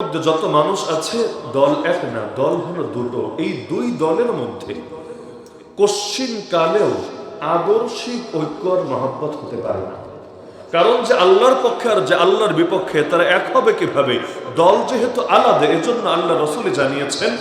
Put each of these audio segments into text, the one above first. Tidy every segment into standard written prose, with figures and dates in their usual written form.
যত মানুষ আছে দল এক না, দল হলো দুটো। এই দুই দলের মধ্যে কশ্চিন কালেও আদর্শিক ঐক্য আর মহব্বত হতে পারে না। কারণ যে আল্লাহর পক্ষে আর যে আল্লাহর বিপক্ষে তারা এক হবে কিভাবে? দল যেহেতু আলাদা, এজন্য আল্লাহ রসুল জানিয়েছেন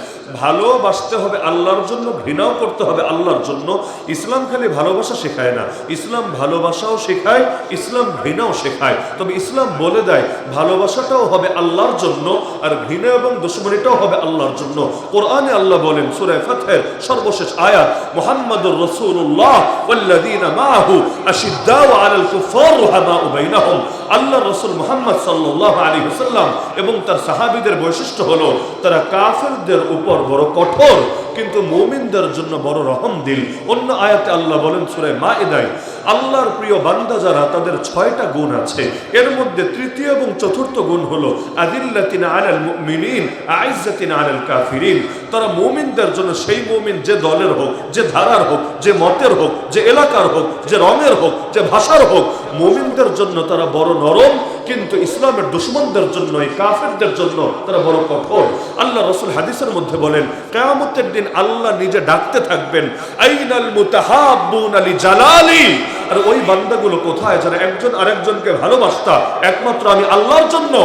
ভালোবাসতে হবে আল্লাহর জন্য, ঘৃণাও করতে হবে আল্লাহর জন্য। ইসলাম খালি ভালোবাসা শেখায় না, ইসলাম ভালোবাসাও শেখায়, ইসলাম ঘৃণাও শেখায়। তবে ইসলাম বলে দেয় ভালোবাসাটাও হবে আল্লাহর জন্য আর ঘৃণা এবং দুশমনীটাও হবে আল্লাহর জন্য। কোরআনে আল্লাহ বলেন সূরা ফাতহের সর্বশেষ আয়াত, মুহাম্মাদুর রাসূলুল্লাহ ওয়াল্লাযীনা মাআহু আশিদ্দাউ আলাল কুফার রুহামাউ বাইনাহুম। আল্লাহর রাসূল মুহাম্মদ সাল্লাল্লাহু আলাইহি ওয়াসাল্লাম এবং তার সাহাবীদের বৈশিষ্ট্য হলো তারা কাফেরদের উপর বড় কঠোর কিন্তু মুমিনদের জন্য বড় রহমদিল। অন্য আয়াতে আল্লাহ বলেন সূরা মাইদায়, আল্লাহর প্রিয় বান্দা যারা তাদের 6টা গুণ আছে, এর মধ্যে তৃতীয় এবং চতুর্থ গুণ হলো আদিল্লাতিন আলাল মুমিনিন আইজ্জাতিন আলাল কাফিরিন। তারা মুমিনদের জন্য, সেই মুমিন যে দলের হোক, যে ধারার হোক, যে মতের হোক, যে এলাকার হোক, যে রঙের হোক, যে ভাষার হোক, মুমিনদের জন্য তারা বড় নরম, কিন্তু ইসলামের দুশমনদের জন্য, এই কাফেরদের জন্য তারা বড় কঠোর। আল্লাহ রাসূল হাদিসের মধ্যে বলেন কিয়ামতের দিন আল্লাহ নিজে ডাকতে থাকবেন, আইনাল মুতাহাব্বুনা লিজালালি। আর ওই বান্দাগুলো কোথায় যারা একজন আরেকজনকে ভালোবাসতা একমাত্র আমি আল্লাহর জন্য?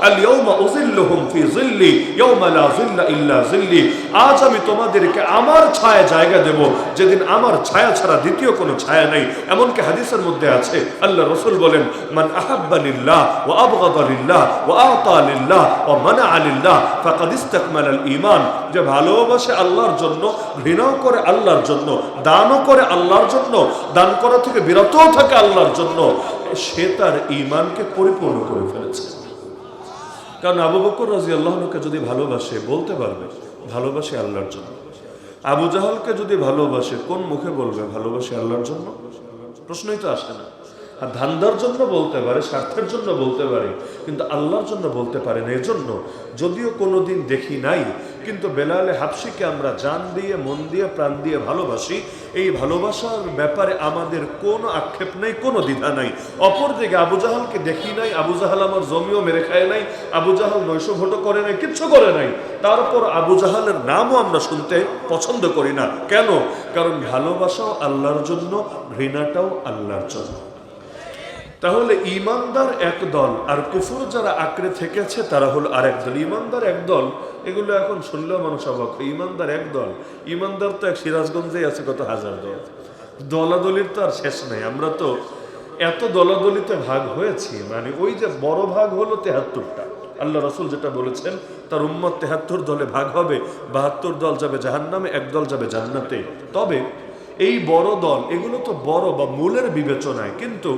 আল ইয়াউমা উযিল্লুহুম ফি যিল্লি ইয়াউমা লা যিল্লা ইল্লা যিল্লি। আজ আমি তোমাদেরকে আমার ছায়া জায়গা দেব যেদিন আমার ছায়া ছাড়া দ্বিতীয় কোনো ছায়া নেই। এমনকি হাদিসের মধ্যে আছে আল্লাহ রাসূল বলেন মান আহাব্বা লিল্লাহ ওয়া আবগাদা লিল্লাহ ওয়া আতা লিল্লাহ ওয়া মানাআ লিল্লাহ ফাকাদ ইসতাকমালাল ঈমান। যে ভালোবাসে আল্লাহর জন্য, ঘৃণাও করে আল্লাহর জন্য, দানও করে আল্লাহর জন্য, দান করা থেকে বিরতও থাকে আল্লাহর জন্য, সে তার ঈমানকে পরিপূর্ণ করে ফেলেছে। কারণ আবু বকর রাদিয়াল্লাহু আনহুকে যদি ভালোবাসে বলতে পারবে ভালোবাসে আল্লাহর জন্য। আবু জাহালকে যদি ভালোবাসে কোন মুখে বলবে ভালোবাসে আল্লাহর জন্য? প্রশ্নই তো আসে না। আর ধান্দার জন্য বলতে পারে, স্বার্থের জন্য বলতে পারে, কিন্তু আল্লাহর জন্য বলতে পারে না। এজন্য যদিও কোনোদিন দেখি নাই, কিন্তু বেলালে হাবশিকে আমরা জান দিয়ে, মন দিয়ে, প্রাণ দিয়ে ভালোবাসি। এই ভালোবাসার ব্যাপারে আমাদের কোনো আক্ষেপ নেই, কোনো দ্বিধা নাই। অপরদিকে আবু জাহালকে দেখি নাই, আবু জাহাল আমার জমিও মেরে খায় নাই, আবু জাহাল নৈশভোটও করে নাই, কিচ্ছু করে নাই, তারপর আবু জাহালের নামও আমরা শুনতে পছন্দ করি না। কেন? কারণ ভালোবাসাও আল্লাহর জন্য, ঘৃণাটাও আল্লাহর জন্য। তাহলে ঈমানদার এক দল আর কুফর যারা আঁকড়ে থেকেছে তারা হলো আরেক দল। ঈমানদার এক দল, এগুলো এখন শুনলেও মানুষ অবাক হয়। ঈমানদার এক দল, ঈমানদার তো এক সিরাজগঞ্জেই আছে কত হাজার দল। দলাদলির তো আর শেষ নেই। আমরা তো এত দলাদলিতে ভাগ হয়েছি, মানে ওই যে বড় ভাগ হলো 73টা। আল্লাহ রাসূল যেটা বলেছেন তার উম্মত 73 দলে ভাগ হবে, 72 দল যাবে জাহান্নামে, এক দল যাবে জান্নাতে। তবে এই বড় দল এগুলো তো বড় বা মূলের বিবেচনায়, কিন্তু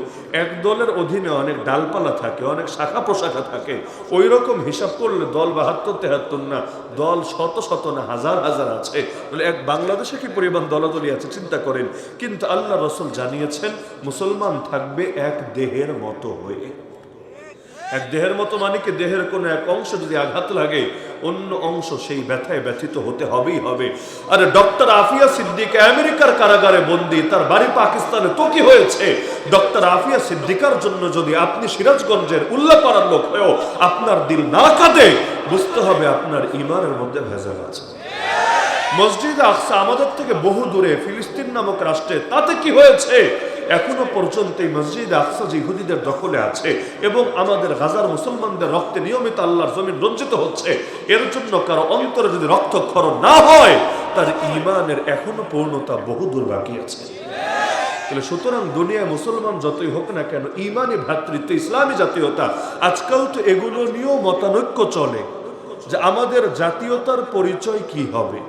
এক দলের অধীনে অনেক ডালপালা থাকে, অনেক শাখা প্রশাখা থাকে। ওই রকম হিসাব করলে দল 72 73 না, দল শত শত না, হাজার হাজার আছে। বলে এক বাংলাদেশে কি পরিমাণ দলাদলি আছে চিন্তা করেন। কিন্তু আল্লাহ রাসূল জানিয়েছেন মুসলমান থাকবে এক দেহের মতো হয়ে। এক দেহের মতো মানে কি? দেহের কোনো এক অংশ যদি আঘাত লাগে অন্য অংশ সেই ব্যথায় ব্যথিত হতে হবেই হবে। আরে ডক্টর আফিয়া সিদ্দিক আমেরিকার কারাগারে বন্দী, তার বাড়ি পাকিস্তানে, তো কি হয়েছে? ডক্টর আফিয়া সিদ্দিকার জন্য যদি আপনি সিরাজগঞ্জের উল্লাপাড়ার লোক হয়েও আপনার দিল না কাঁদে, বুঝতে হবে আপনার ঈমানের মধ্যে ভেজাল আছে। মসজিদ আকসা আমাদের থেকে বহু দূরে ফিলিস্তিন নামক রাষ্ট্রে, তাতে কি হয়েছে? এখনো পর্যন্ত এই মসজিদ আকসা ইহুদিদের দখলে আছে এবং আমাদের গাজার মুসলমানদের রক্তে নিয়মিত আল্লাহর জমিন রঞ্জিত হচ্ছে। এর জন্য কারো অন্তরে যদি রক্তক্ষরণ না হয়, তার ঈমানের এখনো পূর্ণতা বহু দূর বাকি আছে। তাহলে সুতরাং দুনিয়ায় মুসলমান যতই হোক না কেন, ঈমানি ভ্রাতৃত্ব, ইসলামী জাতীয়তা, আজকাল তো এগুলো নিয়েও মতানৈক্য চলে যে আমাদের জাতীয়তার পরিচয় কি হবে,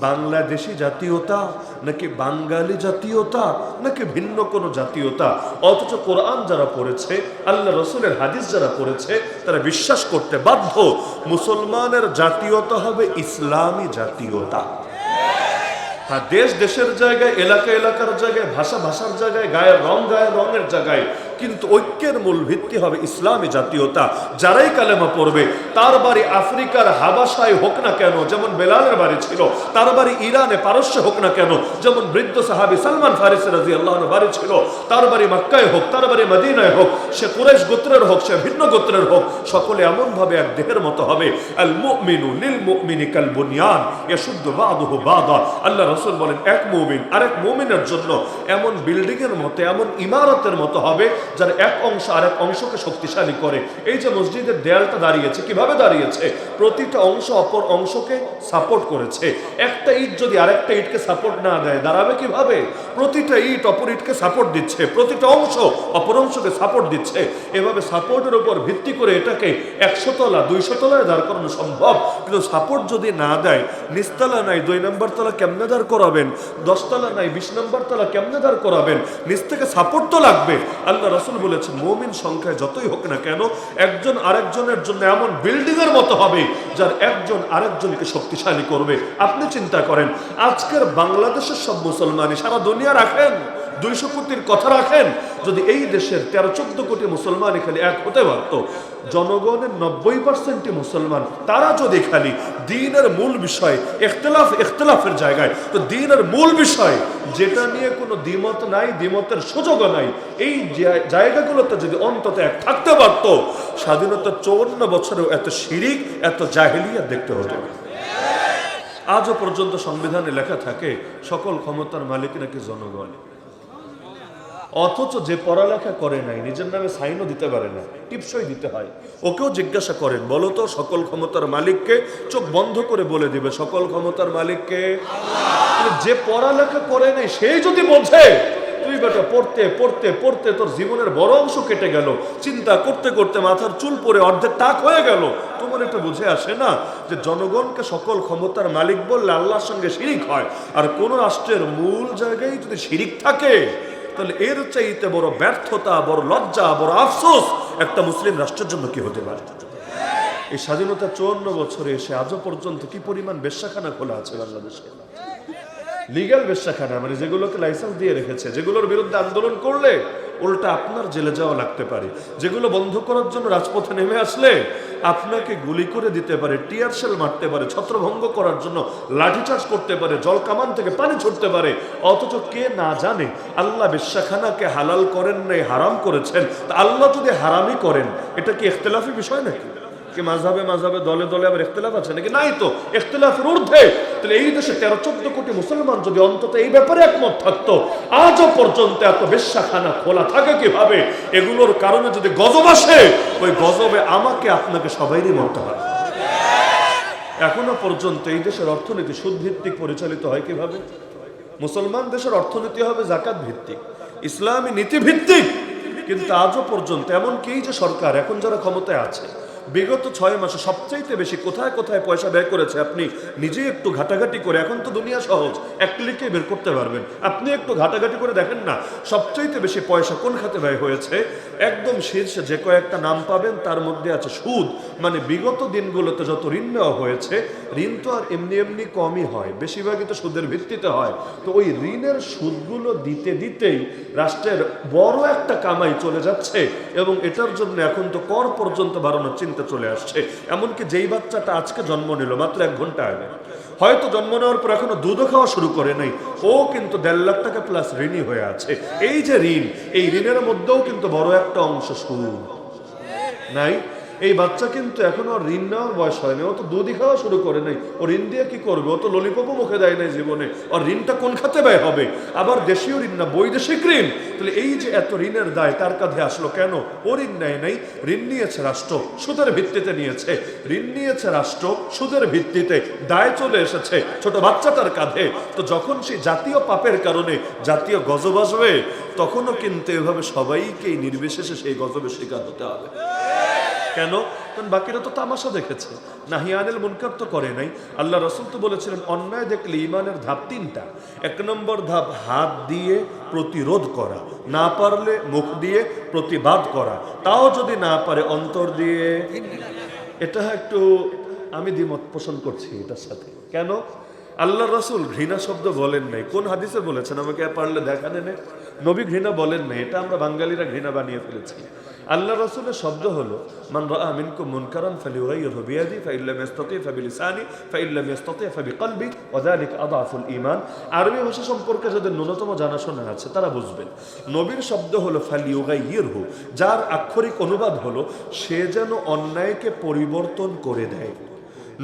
বাংলাদেশি জাতীয়তা নাকি বাঙালি জাতীয়তা নাকি ভিন্ন কোনো জাতীয়তা। অথচ কোরআন যারা পড়েছে, আল্লাহ রসুলের হাদিস যারা পড়েছে, তারা বিশ্বাস করতে বাধ্য মুসলমানের জাতীয়তা হবে ইসলামী জাতীয়তা। হ্যাঁ, দেশ দেশের জায়গায়, এলাকা এলাকার জায়গায়, ভাষা ভাষার জায়গায়, গায়ের রঙের জায়গায় কিন্তু ঐক্যের মূল ভিত্তি হবে ইসলামী জাতীয়তা। যারাই কালেমা পড়বে, তার বাড়ি আফ্রিকার হাবাসায় হোক না কেন, যেমন বেলালের বাড়ি ছিল, তার বাড়ি ইরানে পারস্যে হোক না কেন, যেমন বৃদ্ধ সাহাবী সালমান ফারিসি রাদিয়াল্লাহু আনহু বাড়ি ছিল, তার বাড়ি মক্কায় হোক, তার বাড়ি মদিনায় হোক, সে কুরাইশ গোত্রের হোক, সে ভিন্ন গোত্রের হোক, সকলে এমন ভাবে এক দেহের মতো হবে। আল মুমিনু লিল মুমিনি কাল বুনিয়ান ইয়াশুদ্দু বাদুহু বাদা। আল্লাহ রাসূল বলেন, এক মুমিন আরেক মুমিনের জন্য এমন বিল্ডিং এর মতো, এমন ইমারতের মতো হবে যার এক অংশ আরেক অংশকে শক্তিশালী করে। এই যে মসজিদের দেয়ালটা দাঁড়িয়েছে, কিভাবে দাঁড়িয়েছে? প্রতিটা অংশ অপর অংশকে সাপোর্ট করেছে। একটা ইট যদি আরেকটা ইটকে সাপোর্ট না দেয়, দাঁড়াবে কিভাবে? প্রতিটা ইট অপর ইটকে সাপোর্ট দিচ্ছে, প্রতিটা অংশ অপর অংশকে সাপোর্ট দিচ্ছে। এভাবে সাপোর্টের উপর ভিত্তি করে এটাকে 100 তলা 200 তলায় দাঁড় করানো সম্ভব। কিন্তু সাপোর্ট যদি না দেয়, নিচতলা নাই 2 নম্বর তলা কেমনে দাঁড় করাবেন? 10 তলা নাই 20 নম্বর তলা কেমনে দাঁড় করাবেন? নিচ থেকে সাপোর্ট তো লাগবে। আল্লাহ রাসূল বলেছেন, মুমিন সংখ্যায় যতই হোক না কেন, একজন আরেকজনের জন্য এমন বিল্ডিং এর মতো হবে যার একজন আরেকজনকে শক্তিশালী করবে। আপনি চিন্তা করেন, আজকের বাংলাদেশের সব মুসলমানই সারা দুনিয়া রাখেন, 200 কোটির কথা রাখেন, যদি এই দেশের 13-14 কোটি মুসলমান খালি এক হতে পারত, জনগণের 90% মুসলমান, তারা যদি খালি দ্বীনের মূল বিষয়, ইখতিলাফের জায়গায়, তো দ্বীনের মূল বিষয় যেটা নিয়ে কোনো দ্বিমত নাই, দ্বিমতের সুযোগও নাই, এই জায়গাগুলোতে যদি অন্তত এক থাকতে পারত, স্বাধীনতার 54 বছরেও এত শিরিক, এত জাহেলিয়াত দেখতে হতো। আজও পর্যন্ত সংবিধানে লেখা থাকে সকল ক্ষমতার মালিক নাকি জনগণ, অথচ যে পড়ালেখা করে নাই, নিজের নামে সাইনও দিতে পারে না, টিপসই দিতে হয়, ওকেও জিজ্ঞাসা করেন, বলো তো সকল ক্ষমতার মালিককে? চোখ বন্ধ করে বলে দিবে সকল ক্ষমতার মালিককে আল্লাহ। যে পড়ালেখা করে নাই সেই যদি বোঝে, তুই বেটা পড়তে পড়তে পড়তে তোর জীবনের বড় অংশ কেটে গেল, চিন্তা করতে করতে মাথার চুল পরে অর্ধেক টাক হয়ে গেল, তোমার এটা বুঝে আসে না যে জনগণকে সকল ক্ষমতার মালিক বললে আল্লাহর সঙ্গে শিরিক হয়। আর কোন রাষ্ট্রের মূল জায়গায় যদি শিরিক থাকে, তাহলে এর চাইতে বড় ব্যর্থতা, বড় লজ্জা, বড় আফসোস একটা মুসলিম রাষ্ট্রের জন্য কি হতে পারে? এই স্বাধীনতা 54 বছরে এসে আজও পর্যন্ত কি পরিমাণ বেশ্যাখানা খোলা আছে বাংলাদেশে, লিগ্যাল বেশ্যাখানা, মানে যেগুলোকে লাইসেন্স দিয়ে রেখেছে, যেগুলোর বিরুদ্ধে আন্দোলন করলে উল্টা আপনার জেলে যাওয়া লাগতে পারে, যেগুলো বন্ধ করার জন্য রাজপথে নেমে আসলে আপনাকে গুলি করে দিতে পারে, টিয়ার শেল মারতে পারে, ছত্রভঙ্গ করার জন্য লাঠিচার্জ করতে পারে, জল কামান থেকে পানি ছুটতে পারে। অথচ কে না জানে আল্লাহ বেশ্যাখানাকে হালাল করেন নাই, হারাম করেছেন। তা আল্লাহ যদি হারামই করেন, এটা কি ইখতিলাফি বিষয় নাকি? কি মাযহাবে মাযহাবে দলে দলে আবার ইখতিলাফ আছে নাকি? নাই তো, ইখতিলাফের ঊর্ধ্বে। তাহলে এই দেশে 13-14 কোটি মুসলমান যদি অন্তত এই ব্যাপারে একমত থাকতো, আজও পর্যন্ত এত বেশ্যাখানা খোলা থাকে কিভাবে? এগুলোর কারণে যদি গজব আসে, ওই গজবে আমাকে আপনাকে সবাইরই মরতে হবে। এখনো পর্যন্ত এই দেশের অর্থনীতি সুদ ভিত্তিক পরিচালিত হয় কিভাবে? মুসলমান দেশের অর্থনীতি হবে যাকাত ভিত্তিক, ইসলামী নীতি ভিত্তিক। কিন্তু আজও পর্যন্ত এমনকি এই যে সরকার এখন যারা ক্ষমতায় আছে, বিগত 6 মাসে সবচাইতে বেশি কোথায় কোথায় পয়সা ব্যয় করেছে আপনি নিজেই একটু ঘাটাঘাটি করে, এখন তো দুনিয়া সহজ, এক ক্লিকে বের করতে পারবেন, আপনি একটু ঘাটাঘাটি করে দেখেন না সবচাইতে বেশি পয়সা কোন খাতে ব্যয় হয়েছে। একদম শীর্ষে যে কয়েকটা নাম পাবেন তার মধ্যে আছে সুদ। মানে বিগত দিনগুলোতে যত ঋণ নেওয়া হয়েছে, ঋণ তো আর এমনি এমনি কমই হয়, বেশিরভাগই তো সুদের ভিত্তিতে হয়। তো ওই ঋণের সুদগুলো দিতে দিতেই রাষ্ট্রের বড় একটা কামাই চলে যাচ্ছে, এবং এটার জন্য এখন তো কর পর্যন্ত বাড়ানোর চিন্তা চলে আসছে। এমনকি যেই বাচ্চাটা আজকে জন্ম নিল মাত্র 1 ঘন্টা আগে, হয়তো জন্ম নেওয়ার পর এখনো দুধও খাওয়া শুরু করে নাই, ও কিন্তু 1.5 লাখ টাকা প্লাস ঋণী হয়ে আছে। এই যে ঋণ, এই ঋণের মধ্যেও কিন্তু বড় একটা অংশ সুদ নাই। এই বাচ্চা কিন্তু এখনো ঋণ নেওয়ার বয়স হয়নি, ও তো দুধই খাওয়া শুরু করে নাই, ও ঋণ দিয়ে কি করবে? ও তো ললিপপও মুখে দেয় নাই জীবনে, আর ঋণটা কোন খাতে ব্যয় হবে? আবার দেশীয় ঋণ না, বৈদেশিক ঋণ। তাহলে এই যে এত ঋণের দায় তার কাঁধে আসলো কেন? ও ঋণ নেয় নাই, ঋণ নিয়েছে রাষ্ট্র, সুদের ভিত্তিতে নিয়েছে, ঋণ নিয়েছে রাষ্ট্র, সুদের ভিত্তিতে, দায় চলে এসেছে ছোট বাচ্চাটার কাঁধে। তো যখন সেই জাতীয় পাপের কারণে জাতীয় গজব আসবে, তখনও কিন্তু এভাবে সবাইকেই নির্বিশেষে সেই গজবের শিকার হতে হবে। কেন? কারণ বাকিরা তো তামাশা দেখেছে, নাহি আনিল মুনকার তো করে নাই। আল্লাহ রাসূল তো বলেছিলেন, অন্যায় দেখলে ঈমানের ধাপ 3টা। 1 নম্বর ধাপ হাত দিয়ে প্রতিরোধ করা, না পারলে মুখ দিয়ে প্রতিবাদ করা, তাও যদি না পারে অন্তর দিয়ে। এটা একটু আমি দ্বিমত পোষণ করছি এটার সাথে। কেন? আল্লাহ রাসূল ঘৃণা শব্দ বলেন নাই। কোন হাদিসে বলেছেন? আমাকে পারলে দেখান এনে। নবী ঘৃণা বলেন না, এটা আমরা বাঙালিরা ঘৃণা বানিয়ে ফেলেছি। আল্লাহ রাসূলের শব্দ হলো মান রাআ মিনকুম মুনকারান ফালিয়ুগাইয়িরহু বিয়াদিহি ফাইন লাম ইসতাতি' ফাবিলিসানি ফাইন লাম ইসতাতি' ফাবিকলবি ওয়া যালিকা আযআফুল ঈমান। আরবি ভাষা সম্পর্কে যাদের ন্যূনতম জানাশোনা আছে তারা বুঝবেন। নবীর শব্দ হলো ফালিয়ুগাইয়িরহু, যার আক্ষরিক অনুবাদ হলো সে যেন অন্যায়কে পরিবর্তন করে দেয়।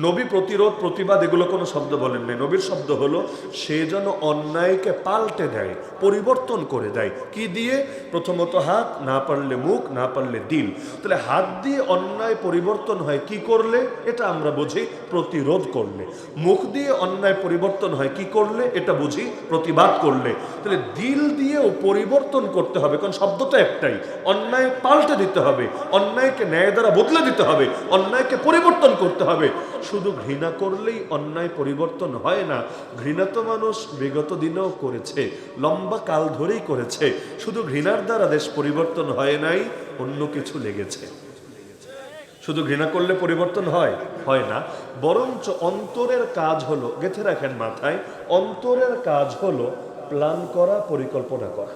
নবী প্রতিরোধ প্রতিবাদ এগুলো কোনো শব্দ বলেন নাই। নবীর শব্দ হলো সে যেন অন্যায়কে পাল্টে দেয়, পরিবর্তন করে দেয়। কি দিয়ে? প্রথমত হাত, না পারলে মুখ, না পারলে দিল। তাহলে হাত দিয়ে অন্যায় পরিবর্তন হয় কি করলে? এটা আমরা বুঝি প্রতিরোধ করলে। মুখ দিয়ে অন্যায় পরিবর্তন হয় কি করলে? এটা বুঝি প্রতিবাদ করলে। তাহলে দিল দিয়েও পরিবর্তন করতে হবে, কারণ শব্দ তো একটাই। অন্যায় পাল্টে দিতে হবে, অন্যায়কে ন্যায় দ্বারা বদলে দিতে হবে, অন্যায়কে পরিবর্তন করতে হবে। শুধু ঘৃণা করলেই অন্যায় পরিবর্তন হয় না। ঘৃণা তো মানুষ বিগত দিনেও করেছে, লম্বা কাল ধরেই করেছে। শুধু ঘৃণার দ্বারা দেশ পরিবর্তন হয় নাই, অন্য কিছু লেগেছে। শুধু ঘৃণা করলে পরিবর্তন হয় না, বরঞ্চ অন্তরের কাজ হলো, গেঁথে রাখেন মাথায়, অন্তরের কাজ হলো প্ল্যান করা, পরিকল্পনা করা।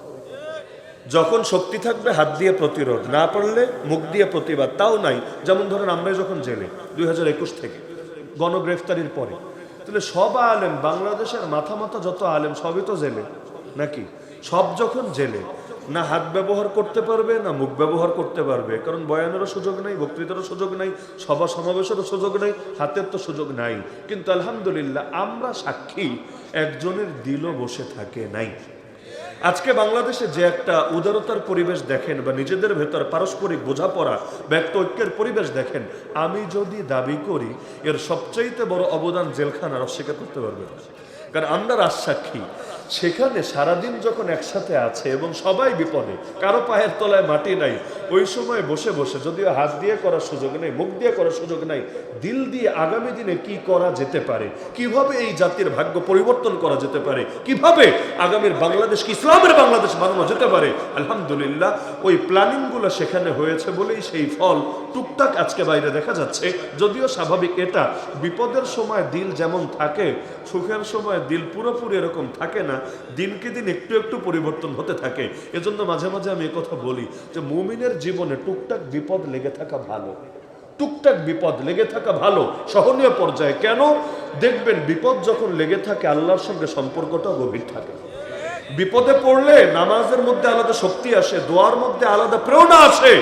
যখন শক্তি থাকবে হাত দিয়ে প্রতিরোধ, না পারলে মুখ দিয়ে প্রতিবাদ। তাও নাই, যেমন ধরেন আমরা যখন জেলে 2021 থেকে গণগ্রেফতারির পরে, তাহলে সব আলেম, বাংলাদেশের মাথা যত আলেম সবই তো জেলে নাকি? সব যখন জেলে, না হাত ব্যবহার করতে পারবে না মুখ ব্যবহার করতে পারবে, কারণ বয়ানেরও সুযোগ নাই, বক্তৃতারও সুযোগ নাই, সভা সমাবেশেরও সুযোগ নাই, হাতের তো সুযোগ নাই। কিন্তু আলহামদুলিল্লাহ আমরা সাক্ষী, একজনের দিলও বসে থাকে নাই। আজকে বাংলাদেশে যে একটা উদারতার পরিবেশ দেখেন, বা নিজেদের ভেতর পারস্পরিক বোঝাপড়া, ব্যক্ত ঐক্যের পরিবেশ দেখেন, আমি যদি দাবি করি এর সবচাইতে বড় অবদান জেলখানার, অস্বীকার করতে পারবেন না। কারণ আমরা রাজসাক্ষী, সেখানে সারাদিন যখন একসাথে আছে এবং সবাই বিপদে, কারো পায়ের তলায় মাটি নাই, ওই সময় বসে বসে, যদিও হাত দিয়ে করার সুযোগ নেই, মুখ দিয়ে করার সুযোগ নাই, দিল দিয়ে আগামী দিনে কি করা যেতে পারে, কিভাবে এই জাতির ভাগ্য পরিবর্তন করা যেতে পারে, কিভাবে আগামীর বাংলাদেশকে ইসলামের বাংলাদেশ বানানো যেতে পারে, আলহামদুলিল্লাহ ওই প্ল্যানিংগুলো সেখানে হয়েছে বলেই সেই ফল টুকটাক আজকে বাইরে দেখা যাচ্ছে। যদিও স্বাভাবিক, এটা বিপদের সময় দিল যেমন থাকে, সুখের সময় দিল পুরোপুরি এরকম থাকে না, দিনকে দিন একটু একটু পরিবর্তন হতে থাকে। এজন্য মাঝে মাঝে আমি কথা বলি যে মুমিনের জীবনে টুকটাক বিপদ লেগে থাকা ভালো, টুকটাক বিপদ লেগে থাকা ভালো, সহনীয় পর্যায়ে। কেন? দেখবেন বিপদ যখন লেগে থাকে আল্লাহর সঙ্গে সম্পর্কটা গভীর থাকে। বিপদে পড়লে নামাজের মধ্যে আলাদা শক্তি আসে, দোয়ার মধ্যে আলাদা প্রেরণা আসে।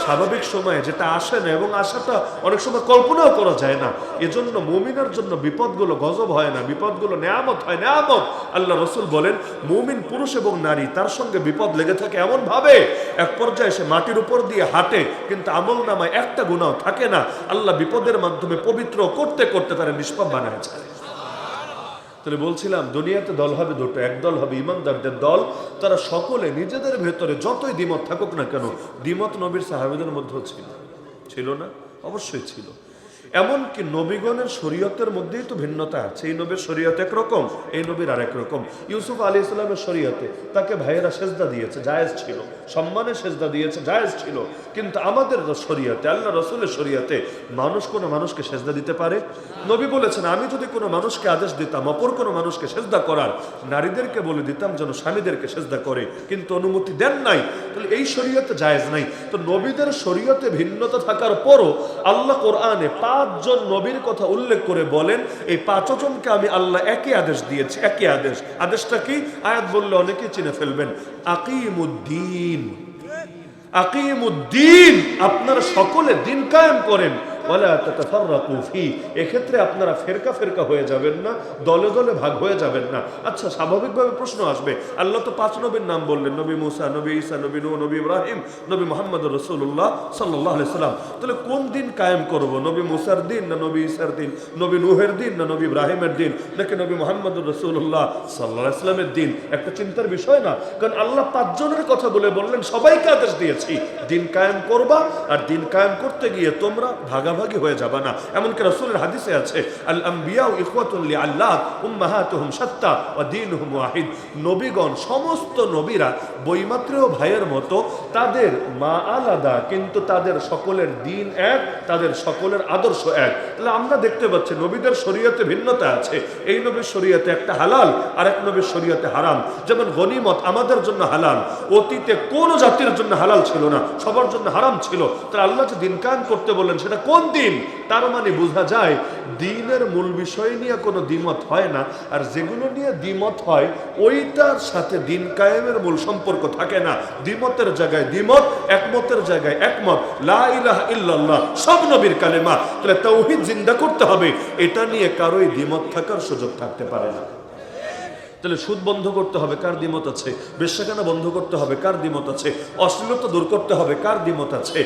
স্বাভাবিক সময়ে যেটা আসে না, এবং আশাটা অনেক সময় কল্পনাও করা যায় না। এজন্য মুমিনের জন্য বিপদগুলো গজব হয় না, বিপদগুলো নেয়ামত হয়, নেয়ামত। আল্লাহ রসুল বলেন মুমিন পুরুষ এবং নারী, তার সঙ্গে বিপদ লেগে থাকে এমন ভাবে, এক পর্যায়ে সে মাটির উপর দিয়ে হাঁটে, কিন্তু আমল নামায় একটা গুনাহ থাকে না। আল্লাহ বিপদের মাধ্যমে পবিত্র করতে করতে তারা নিষ্পাপ বানায় যায়। তাহলে বলছিলাম দুনিয়াতে দল হবে দুটো, এক দল হবে ইমানদারদের দল, তারা সকলে নিজেদের ভেতরে যতই দ্বিমত থাকুক না কেন, দ্বিমত নবীর সাহাবীদের মধ্যেও ছিল না? অবশ্যই ছিল। এমনকি নবীগণের শরীয়তের মধ্যেই তো ভিন্নতা আছে। এই নবীর শরীয়ত একরকম, এই নবীর আরেক রকম। ইউসুফ আলাইহিস সালামের শরীয়তে তাকে ভাইয়েরা সেজদা দিয়েছে, জায়েজ ছিল, সম্মানে সেজদা দিয়েছে, জায়েজ ছিল। কিন্তু আমাদের শরীয়তে, আল্লাহ রসুলের শরীয়তে মানুষ কোনো মানুষকে সেজদা দিতে পারে? নবী বলেছেন আমি যদি কোনো মানুষকে আদেশ দিতাম অপর কোনো মানুষকে সেজদা করার, নারীদেরকে বলে দিতাম যেন স্বামীদেরকে সেজদা করে, কিন্তু অনুমতি দেন নাই। তাহলে এই শরীয়তে জায়েজ নাই। তো নবীদের শরীয়তে ভিন্নতা থাকার পরও আল্লাহ কোরআনে 5 জন নবীর কথা উল্লেখ করে বলেন এই 5 জনকে আমি আল্লাহ একই আদেশ দিয়েছি, একই আদেশ। আদেশটা কি? আয়াত বললে অনেকেই চিনে ফেলবেন। আকিমুদ্দিন, আকিমুদ্দিন, আপনারা সকলে দিন কায়েম করেন, ওয়ালা তাতাফাররাকু ফি, এক্ষেত্রে আপনারা ফেরকা ফেরকা হয়ে যাবেন না, দলে দলে ভাগ হয়ে যাবেন না। আচ্ছা, স্বাভাবিকভাবে প্রশ্ন আসবে, আল্লাহ তো 5 নবীর নাম বললেন, নবী মুসা, নবী ঈসা, নবী নূহ, নবী ইব্রাহিম, নবী মুহাম্মদুর রাসূলুল্লাহ সাল্লাল্লাহু আলাইহি সাল্লাম। তাহলে কোন দিন কায়েম করব? নবী মুসার দিন না নবী ঈসার দিন, নবী নূহের দিন না নবী ইব্রাহিমের দিন, নাকি নবী মুহাম্মদুর রাসূলুল্লাহ সাল্লাল্লাহু আলাইহি সাল্লামের দিন? একটা চিন্তার বিষয় না? কারণ আল্লাহ 5 জনের কথা বলে বললেন সবাইকে আদেশ দিয়েছি দিন কায়েম করবা, আর দিন কায়েম করতে গিয়ে তোমরা ভাগাভাগি ভাগাভাগি হয়ে যাবে না। এমনকি রাসূলের হাদিসে আছে, আল আম্বিয়া ইখওয়াতুন লিআল্লাহ উম্মাহাতুহুম শাত্তা ওয়া দীনুহুম ওয়াহিদ। নবীগণ, সমস্ত নবীরা বৈমাত্রেয় ভাইয়ের মতো, তাদের মা আলাদা কিন্তু তাদের সকলের দিন এক, তাদের সকলের আদর্শ এক। তাহলে আমরা দেখতে পাচ্ছি নবীদের শরীয়তে ভিন্নতা আছে। এই নবীর শরীয়তে একটা হালাল আর এক নবীর শরীয়তে হারাম। যেমন গনিমত আমাদের জন্য হালাল, অতীতে কোন জাতির জন্য হালাল ছিল না, সবার জন্য হারাম ছিল। তাহলে আল্লাহ যে দিন কায়েম করতে বললেন সেটা কোন দিন? তার মানে বোঝা যায় দিনের মূল বিষয় নিয়ে কোনো দ্বিমত হয় না, আর যেগুলো নিয়ে দ্বিমত হয় ওইটার সাথে দিন কায়েমের মূল সম্পর্ক থাকে না। দ্বিমতের জায়গায় দ্বিমত, একমতের জায়গায় একমত। লা ইলাহা ইল্লাল্লাহ সব নবীর কালেমা। তাহলে তাওহীদ জিন্দা করতে হবে, এটা নিয়ে কারোই দ্বিমত থাকার সুযোগ থাকতে পারে না। তাহলে সুদ বন্ধ করতে হবে, কার দ্বিমত আছে? বেশ্যাখানা বন্ধ করতে হবে, কার দ্বিমত আছে? অশ্লীলতা দূর করতে হবে, কার দ্বিমত আছে?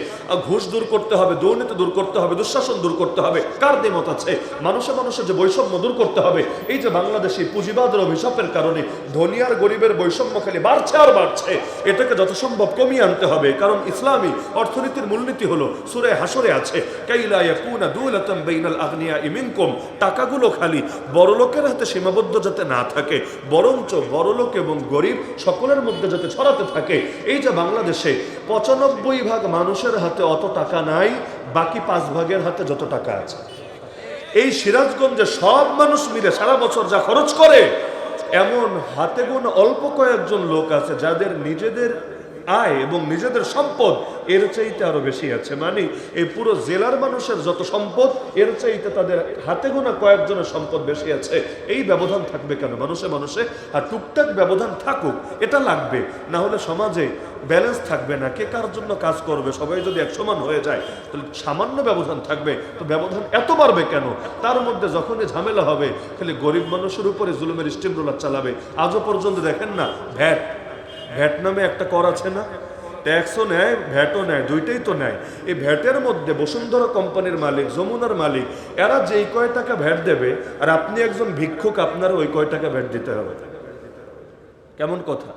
ঘুষ দূর করতে হবে, দুর্নীতি দূর করতে হবে, দুঃশাসন দূর করতে হবে, কার দ্বিমত আছে? মানুষে মানুষের যে বৈষম্য দূর করতে হবে। এই যে বাংলাদেশি পুঁজিবাদের অভিশাপের কারণে ধনী আর গরিবের বৈষম্য খালি বাড়ছে আর বাড়ছে, এটাকে যত সম্ভব কমিয়ে আনতে হবে। কারণ ইসলামী অর্থনীতির মূলনীতি হলো, সূরা হাসরে আছে, কাইলা ইয়াকুনা দুলাতান বাইনাল আগনিয়াই মিনকুম, টাকাগুলো খালি বড়লোকের হাতে সীমাবদ্ধ যাতে না থাকে, বরঞ্চ বড়লোক এবং গরিব সকলের মধ্যে যাতে ছড়াতে থাকে। এই যে বাংলাদেশে ৯৫% মানুষের হাতে অত টাকা নাই, বাকি 5% হাতে যত টাকা আছে। এই সিরাজগঞ্জে সব মানুষ মিলে সারা বছর যা খরচ করে, এমন হাতে গোনা অল্প কয়েকজন লোক আছে যাদের নিজেদের আয় এবং নিজেদের সম্পদ এর চাইতে আরো বেশি আছে। মানে এই পুরো জেলার মানুষের যত সম্পদ, এর চাইতে তাদের হাতে গোনা কয়েকজনের সম্পদ বেশি আছে। এই ব্যবধান থাকবে কেন? মানুষে মানুষে আর টুকটাক ব্যবধান থাকুক, এটা লাগবে, না হলে সমাজে ব্যালেন্স থাকবে না। কে কার জন্য কাজ করবে? সবাই যদি এক সমান হয়ে যায় তাহলে সামান্য ব্যবধান থাকবে, তো ব্যবধান এত বাড়বে কেন? তার মধ্যে যখনই ঝামেলা হবে খালি গরিব মানুষের উপরে জুলুমের স্টিম রোলার চালাবে। আজও পর্যন্ত দেখেন না, ভ্যাট নামে একটা কর আছে না, ট্যাক্সও নেয় ভ্যাটও নেয়, দুইটাই তো নেয়। এই ভ্যাটের মধ্যে বসুন্ধরা কোম্পানির মালিক, যমুনার মালিক, এরা যেই কয় টাকা ভ্যাট দেবে আর আপনি একজন ভিক্ষুক, আপনার ওই কয় টাকা ভ্যাট দিতে হবে। কেমন কথা?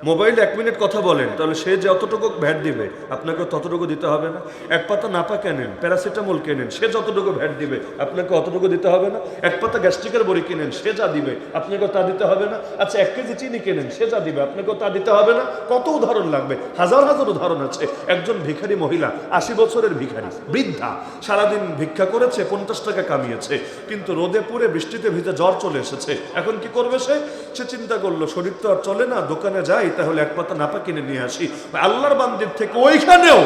মোবাইলে 1 মিনিট কথা বলেন, তাহলে সে যতটুকু ভ্যাট দিবে আপনাকে ততটুকু দিতে হবে না? এক পাতা নাপা কেনেন, প্যারাসিটামল কেনেন, সে যতটুকু ভ্যাট দিবে আপনাকে অতটুকু দিতে হবে না? এক পাতা গ্যাস্ট্রিকের বড়ি কিনেন, সে যা দিবে আপনাকে তা দিতে হবে না? আচ্ছা 1 কেজি চিনি কেনেন, সে যা দিবে আপনাকে তা দিতে হবে না? কত উদাহরণ লাগবে, হাজার হাজার উদাহরণ আছে। একজন ভিখারি মহিলা, 80 বছরের ভিখারি বৃদ্ধা, সারাদিন ভিক্ষা করেছে, 50 টাকা কামিয়েছে, কিন্তু রোদে পুড়ে বৃষ্টিতে ভিজে জ্বর চলে এসেছে। এখন কি করবে? সে চিন্তা করলো শরীর তো আর চলে না, দোকানে যাই তাহলে এক পাতা নাপা কিনে নিয়ে আসি। আল্লাহর বান্দির থেকে ওইখানেও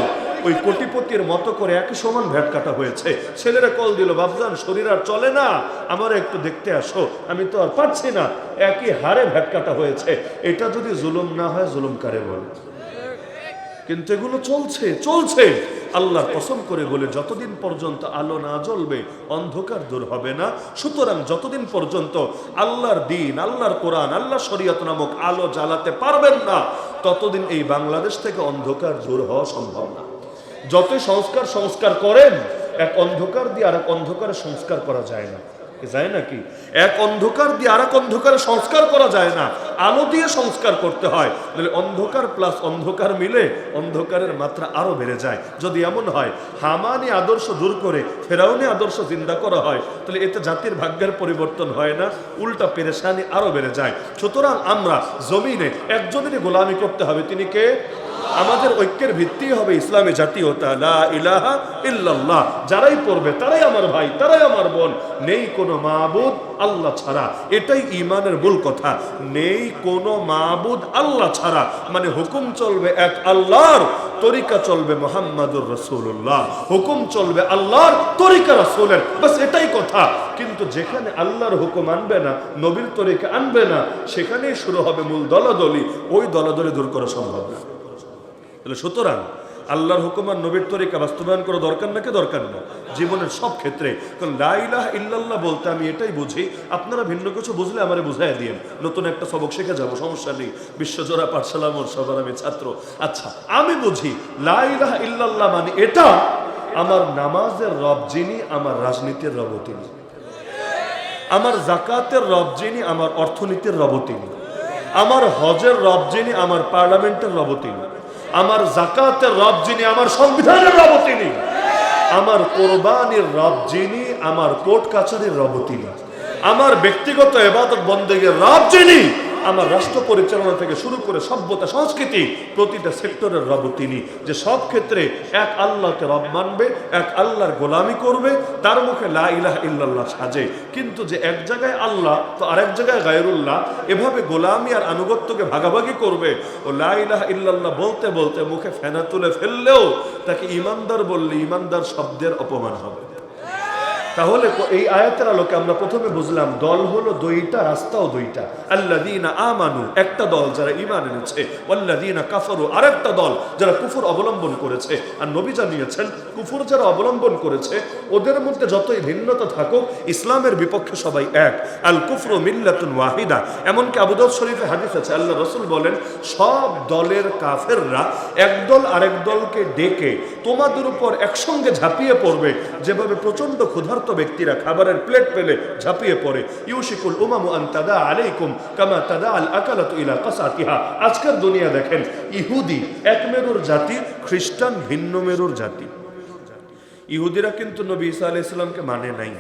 ওই কোটিপতির মতো করে একই সমান ভ্যাট কাটা হয়েছে। ছেলেরা কল দিল, বাপজান শরীর আর চলে না, আমার একটু দেখতে আসো, আমি তো আর পারছি না, একই হারে ভ্যাট কাটা হয়েছে। এটা যদি জুলুম না হয়, জুলুম কারে বলে? কিন্তু এগুলো চলছে। আল্লাহ কসম করে বলে, যতদিন পর্যন্ত আলো না জ্বলবে অন্ধকার দূর হবে না। সুতরাং যতদিন পর্যন্ত আল্লাহর দিন, আল্লাহর কোরআন, আল্লাহর শরীয়ত নামক আলো জ্বালাতে পারবেন না, ততদিন এই বাংলাদেশ থেকে অন্ধকার দূর হওয়া সম্ভব না। যতই সংস্কার করেন, এক অন্ধকার দিয়ে আর এক অন্ধকারে সংস্কার করা যায় না। যায় নাকি? এক অন্ধকার দিয়ে আর এক অন্ধকারে সংস্কার করা যায় না, আলো দিয়ে সংস্কার করতে হয়। তাহলে অন্ধকার প্লাস অন্ধকার মিলে অন্ধকারের মাত্রা আরো বেড়ে যায়। যদি এমন হয় হামানি আদর্শ দূর করে ফেরাউনি আদর্শ জিন্দা করা হয়, তাহলে এতে জাতির ভাগ্যের পরিবর্তন হয় না, উল্টা পেরেশানি আরো বেড়ে যায়। সুতরাং আমরা জমিনে একজনেরই গোলামি করতে হবে, তিনি কে? আমাদের ঐক্যের ভিত্তি হবে ইসলামী জাতীয়তা, লা ইলাহা ইল্লাল্লাহ। যারাই পড়বে তারাই আমার ভাই, তারাই আমার বোন। নেই কোনো মাবুদ আল্লাহ ছাড়া, এটাই ঈমানের মূল কথা। নেই কোনো মাবুদ আল্লাহ ছাড়া, মানে হুকুম চলবে এক আল্লাহর, তরিকা চলবে মুহাম্মাদুর রাসূলুল্লাহ। হুকুম চলবে আল্লাহর, তরিকা রাসূলের, বাস এটাই কথা। কিন্তু যেখানে আল্লাহর হুকুম আনবে না, নবীর তরিকা আনবে না, সেখানেই শুরু হবে মূল দলাদলি। ওই দলাদলি দূর করা সম্ভব না। তাহলে সুতরাং আল্লাহর হুকুম আর নবীর তরিকা বাস্তবায়ন করা দরকার নাকি দরকার না? জীবনের সব ক্ষেত্রে। কারণ লা ইলাহা ইল্লাল্লাহ বলতে আমি এটাই বুঝি, আপনারা ভিন্ন কিছু বুঝলে আমারে বুঝাই দিয়েন, নতুন একটা সবক শিখে যাবো, সমস্যা নেই। বিশ্বজোড়া পাঠশালা মোর সবার আমি ছাত্র। আচ্ছা, আমি বুঝি লা ইলাহা ইল্লাল্লাহ মানে এটা, আমার নামাজের রব যিনি, আমার রাজনীতির রব তিনি, আমার জাকাতের রব যিনি, আমার অর্থনীতির রব তিনি, আমার হজের রব যিনি, আমার পার্লামেন্টের রব তিনি, আমার জাকাতের রব যিনি, আমার সংবিধানের রব তিনি। আমার কোরবানির রব যিনি, আমার কোর্ট কাছারির রব তিনি, আমার ব্যক্তিগত ইবাদত বন্দেগীর রব যিনি, আমার রাষ্ট্র পরিচালনা থেকে শুরু করে সভ্যতা সংস্কৃতি প্রতিটা সেক্টরের রব তিনি, যে সব ক্ষেত্রে এক আল্লাহকে রব মানবে, এক আল্লাহর গোলামি করবে, তার মুখে লা ইলাহা ইল্লাল্লাহ সাজে। কিন্তু যে এক জায়গায় আল্লাহ তো আরেক জায়গায় গায়রুল্লাহ, এভাবে গোলামি আর আনুগত্যকে ভাগাভাগি করবে, ও লা ইলাহা ইল্লাল্লাহ বলতে বলতে মুখে ফেনা তুলে ফেললেও তাকে ইমানদার বললে ইমানদার শব্দের অপমান হবে। তাহলে এই আয়াতের আলোকে আমরা প্রথমে বুঝলাম দল হলো দুইটা, রাস্তাও দুইটা। আল্লাযীনা আমানু একটা দল যারা ঈমান এনেছে, ওয়াল্লাযীনা কাফারু আরেকটা দল যারা কুফর অবলম্বন করেছে। আর নবী জানিয়েছেন কুফর যারা অবলম্বন করেছে ওদের মধ্যে যতই ভিন্নতা থাকুক ইসলামের বিপক্ষে সবাই এক। আল কুফরু মিল্লাতুন ওয়াহিদা। এমনকি আবু দাউদ শরীফে হাদিস আছে, আল্লাহ রাসূল বলেন সব দলের কাফেররা একদল আরেক দলকে ডেকে তোমাদের উপর একসঙ্গে ঝাঁপিয়ে পড়বে, যেভাবে প্রচন্ড ক্ষুধার্ত ব্যক্তিরা খাবারের প্লেট পেলে ঝাঁপিয়ে পড়ে। ইউশিকুল উমামু আন তাদা আলাইকুম কামা তাদা আল আকালাতু ইলা কাসাতিহা। আজকের দুনিয়া দেখেন, ইহুদি এক মেরুর জাতি, খ্রিস্টান ভিন্ন মেরুর জাতি। ইহুদিরা কিন্তু নবী ঈসা আলাইহিস সালামকে মানে নাই,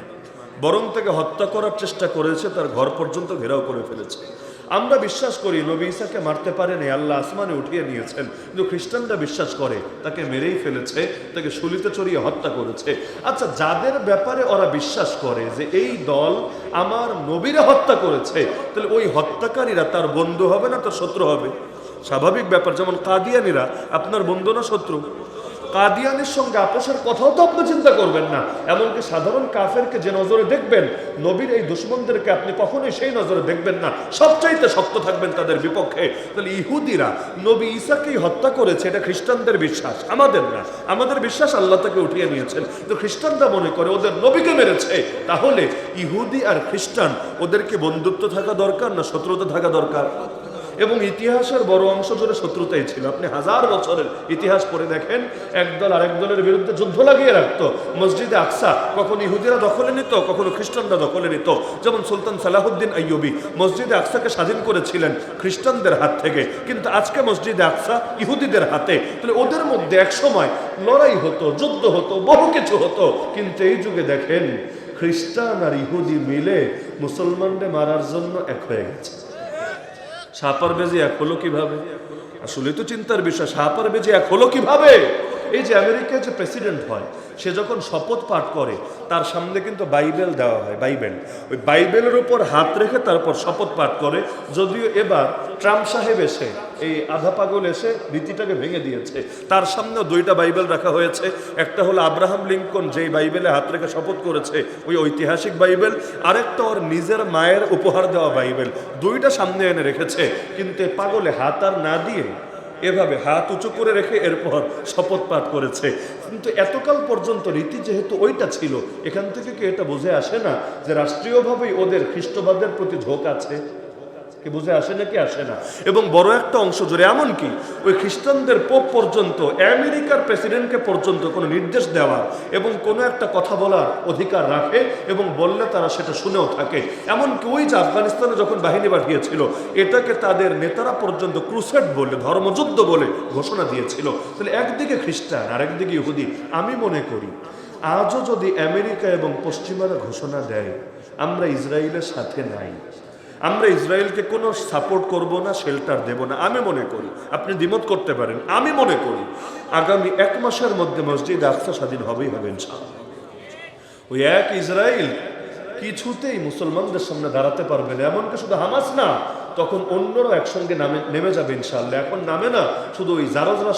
বরং তাকে হত্যা করার চেষ্টা করেছে, তার ঘর পর্যন্ত ঘেরাও করে ফেলেছে। আমরা বিশ্বাস করি নবী ঈসাকে মারতে পারেনি, আল্লাহ আসমানে উঠিয়ে নিয়েছেন, কিন্তু খ্রিস্টানরা বিশ্বাস করে তাকে মেরেই ফেলেছে, তাকে শুলিতে চড়িয়ে হত্যা করেছে। আচ্ছা, যাদের ব্যাপারে ওরা বিশ্বাস করে যে এই দল আমার নবীরা হত্যা করেছে, তাহলে ওই হত্যাকারীরা তার বন্ধু হবে না তার শত্রু হবে? স্বাভাবিক ব্যাপার। যেমন কাদিয়ানিরা আপনার বন্ধু না শত্রু? কাদিয়ানির সঙ্গে আপোষের কথাও তো আপনি চিন্তা করবেন না। এমনকি সাধারণ কাফেরকে যে নজরে দেখবেন, নবীর এই দুশমনদেরকে আপনি কখনোই সেই নজরে দেখবেন না, সবচাইতে শক্ত থাকবেন তাদের বিপক্ষে। তাহলে ইহুদিরা নবী ঈসাকেই হত্যা করেছে, এটা খ্রিস্টানদের বিশ্বাস, আমাদের না। আমাদের বিশ্বাস আল্লাহ তাকে উঠিয়ে নিয়েছেন, কিন্তু খ্রিস্টানরা মনে করে ওদের নবীকে মেরেছে। তাহলে ইহুদি আর খ্রিস্টান ওদেরকে বন্ধুত্ব থাকা দরকার না শত্রুতা থাকা দরকার? এবং ইতিহাসের বড় অংশ জুড়ে শত্রুতাই ছিল। আপনি হাজার বছরের ইতিহাস পড়ে দেখেন, একদল আরেক দলের বিরুদ্ধে যুদ্ধ লাগিয়ে রাখতো। মসজিদে আকসা কখনো ইহুদিরা দখলে নিত, কখনো খ্রিস্টানরা দখলে নিত। যেমন সুলতান সালাহুদ্দিন আইয়ুবী মসজিদে আকসাকে স্বাধীন করেছিলেন খ্রিস্টানদের হাত থেকে, কিন্তু আজকে মসজিদে আকসা ইহুদিদের হাতে। তাহলে ওদের মধ্যে এক সময় লড়াই হতো, যুদ্ধ হতো, বহু কিছু হতো। কিন্তু এই যুগে দেখেন খ্রিস্টান আর ইহুদি মিলে মুসলমানদের মারার জন্য এক হয়ে গেছে। সাপার বেজে এক হলো কিভাবে? আসলে তো চিন্তার বিষয়, সাপার বেজে এক হলো কিভাবে? এই যে আমেরিকায় যে প্রেসিডেন্ট হয়, সে যখন শপথ পাঠ করে তার সামনে কিন্তু বাইবেল দেওয়া হয়, বাইবেল। ওই বাইবেলের উপর হাত রেখে তারপর শপথ পাঠ করে। যদিও এবার ট্রাম্প সাহেব এসে, এই আধা পাগল এসে রীতিটাকে ভেঙে দিয়েছে। তার সামনেও দুইটা বাইবেল রাখা হয়েছে। একটা হলো আব্রাহাম লিঙ্কন যেই বাইবেলে হাত রেখে শপথ করেছে, ওই ঐতিহাসিক বাইবেল। আরেকটা ওর নিজের মায়ের উপহার দেওয়া বাইবেল। দুইটা সামনে এনে রেখেছে, কিন্তু পাগলে হাত আর না দিয়ে এভাবে হাত উঁচু করে রেখে এরপর শপথ পাঠ করেছে। কিন্তু এতকাল পর্যন্ত রীতি যেহেতু ওইটা ছিল, এখান থেকে কি এটা বুঝে আসে না যে রাষ্ট্রীয়ভাবেই ওদের খ্রিস্টবাদের প্রতি ঝোঁক আছে? কি বুঝে আসে নাকি আসে না? এবং বড় একটা অংশ জুড়ে এমনকি ওই খ্রিস্টানদের পোপ পর্যন্ত, আমেরিকার প্রেসিডেন্টকে পর্যন্ত কোনো নির্দেশ দেওয়ার এবং কোনো একটা কথা বলার অধিকার রাখে, এবং বললে তারা সেটা শুনেও থাকে। এমনকি ওই যে আফগানিস্তানে যখন বাহিনী পাঠিয়েছিল, এটাকে তাদের নেতারা পর্যন্ত ক্রুসেড বলে, ধর্মযুদ্ধ বলে ঘোষণা দিয়েছিল। তাহলে একদিকে খ্রিস্টান আর একদিকে ইহুদি। আমি মনে করি আজও যদি আমেরিকা এবং পশ্চিমারা ঘোষণা দেয় আমরা ইসরায়েলের সাথে নাই, আমরা ইসরায়েলকে কোনো সাপোর্ট করব না, শেল্টার দেব না, আমি মনে করি, আপনি দ্বিমত করতে পারেন, আমি মনে করি আগামী 1 মাসের মধ্যে মসজিদ আকসা স্বাধীন হবেই হবে ইনশাআল্লাহ। ওই এক ইসরায়েল কিছুতেই মুসলমানদের সামনে দাঁড়াতে পারবে না। এমনকি শুধু হামাস না, তখন অন্যরাও একসঙ্গে নেমে যাবে ইনশাআল্লাহ। এখন নামে না, শুধু ওই জারজরা